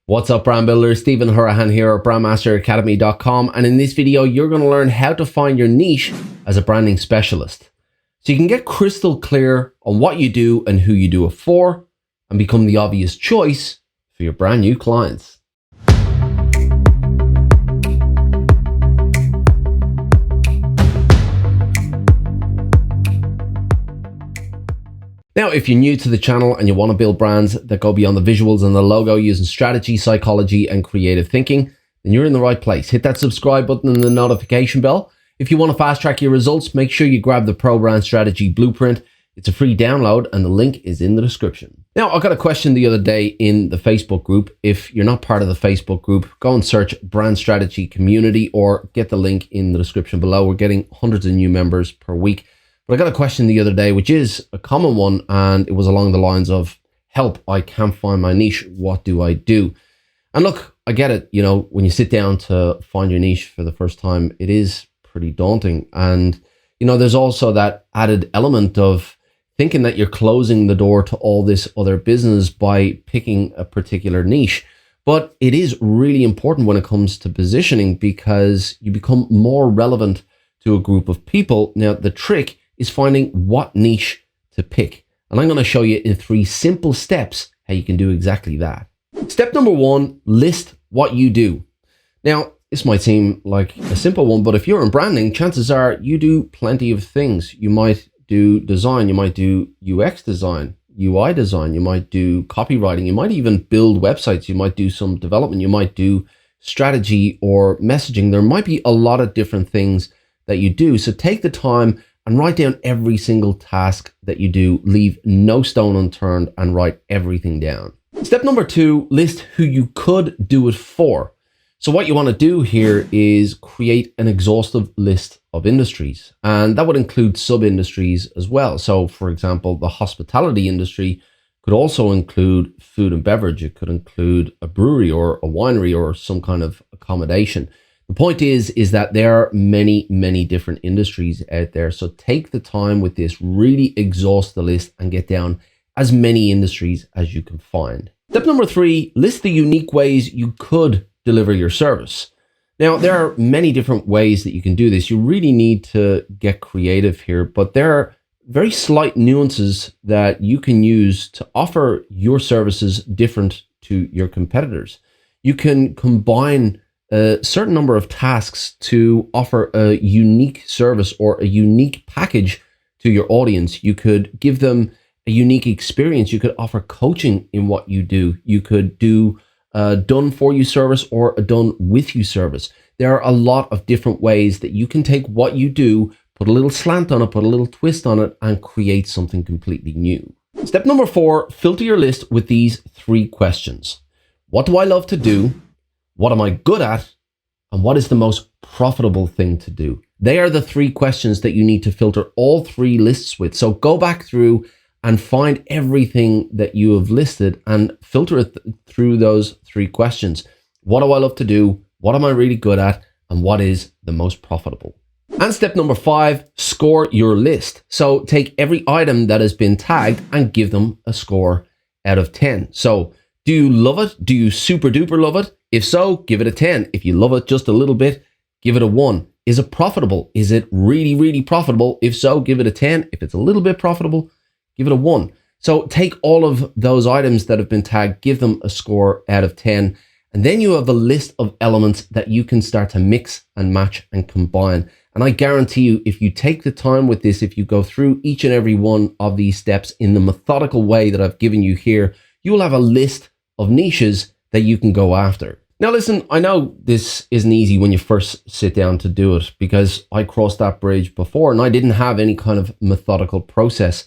What's up, brand builders? Stephen Hurahan here at BrandMasterAcademy.com, and in this video you're going to learn how to find your niche as a branding specialist so you can get crystal clear on what you do and who you do it for, and become the obvious choice for your brand new clients. Now, if you're new to the channel and you want to build brands that go beyond the visuals and the logo using strategy, psychology, and creative thinking, then you're in the right place. Hit that subscribe button and the notification bell. If you want to fast track your results, make sure you grab the Pro Brand Strategy Blueprint. It's a free download and the link is in the description. Now, I got a question the other day in the Facebook group. If you're not part of the Facebook group, go and search Brand Strategy Community or get the link in the description below. We're getting hundreds of new members per week. But I got a question the other day, which is a common one, and it was along the lines of, help, I can't find my niche. What do I do? And look, I get it. You know, when you sit down to find your niche for the first time, it is pretty daunting. And, you know, there's also that added element of thinking that you're closing the door to all this other business by picking a particular niche. But it is really important when it comes to positioning, because you become more relevant to a group of people. Now, the trick is finding what niche to pick. And I'm going to show you in 3 simple steps how you can do exactly that. Step number 1, list what you do. Now, this might seem like a simple one, but if you're in branding, chances are you do plenty of things. You might do design, you might do UX design, UI design, you might do copywriting, you might even build websites, you might do some development, you might do strategy or messaging. There might be a lot of different things that you do. So take the time and write down every single task that you do. Leave no stone unturned and write everything down. Step number 2, list who you could do it for. So what you want to do here is create an exhaustive list of industries, and that would include sub-industries as well. So for example, the hospitality industry could also include food and beverage. It could include a brewery or a winery or some kind of accommodation. The point is that there are many, many different industries out there. So take the time with this, really exhaust the list and get down as many industries as you can find. Step number 3, list the unique ways you could deliver your service. Now, there are many different ways that you can do this. You really need to get creative here, but there are very slight nuances that you can use to offer your services different to your competitors. You can combine a certain number of tasks to offer a unique service or a unique package to your audience. You could give them a unique experience. You could offer coaching in what you do. You could do a done for you service or a done with you service. There are a lot of different ways that you can take what you do, put a little slant on it, put a little twist on it, and create something completely new. Step number 4, filter your list with these 3 questions. What do I love to do? What am I good at? And what is the most profitable thing to do? They are the 3 questions that you need to filter all 3 lists with. So go back through and find everything that you have listed and filter it through those 3 questions. What do I love to do? What am I really good at? And what is the most profitable? And step number 5, score your list. So take every item that has been tagged and give them a score out of 10. So do you love it? Do you super duper love it? If so, give it a 10. If you love it just a little bit, give it a 1. Is it profitable? Is it really, really profitable? If so, give it a 10. If it's a little bit profitable, give it a 1. So take all of those items that have been tagged, give them a score out of 10. And then you have a list of elements that you can start to mix and match and combine. And I guarantee you, if you take the time with this, if you go through each and every one of these steps in the methodical way that I've given you here, you will have a list of niches that you can go after. Now listen, I know this isn't easy when you first sit down to do it, because I crossed that bridge before and I didn't have any kind of methodical process.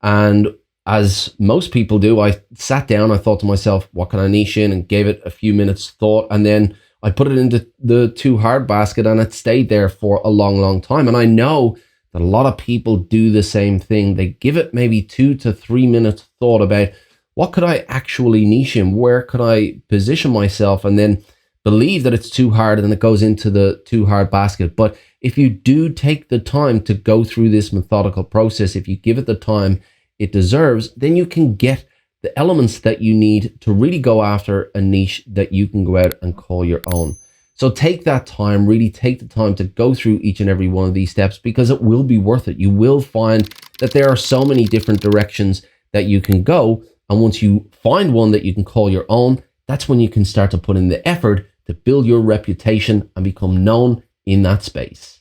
And as most people do, I sat down, I thought to myself, what can I niche in, and gave it a few minutes thought. And then I put it into the too hard basket and it stayed there for a long, long time. And I know that a lot of people do the same thing. They give it maybe 2 to 3 minutes thought about, what could I actually niche in? Where could I position myself? And then believe that it's too hard and it goes into the too hard basket. But if you do take the time to go through this methodical process, if you give it the time it deserves, then you can get the elements that you need to really go after a niche that you can go out and call your own. So take that time, really take the time to go through each and every one of these steps, because it will be worth it. You will find that there are so many different directions that you can go. And once you find one that you can call your own, that's when you can start to put in the effort to build your reputation and become known in that space.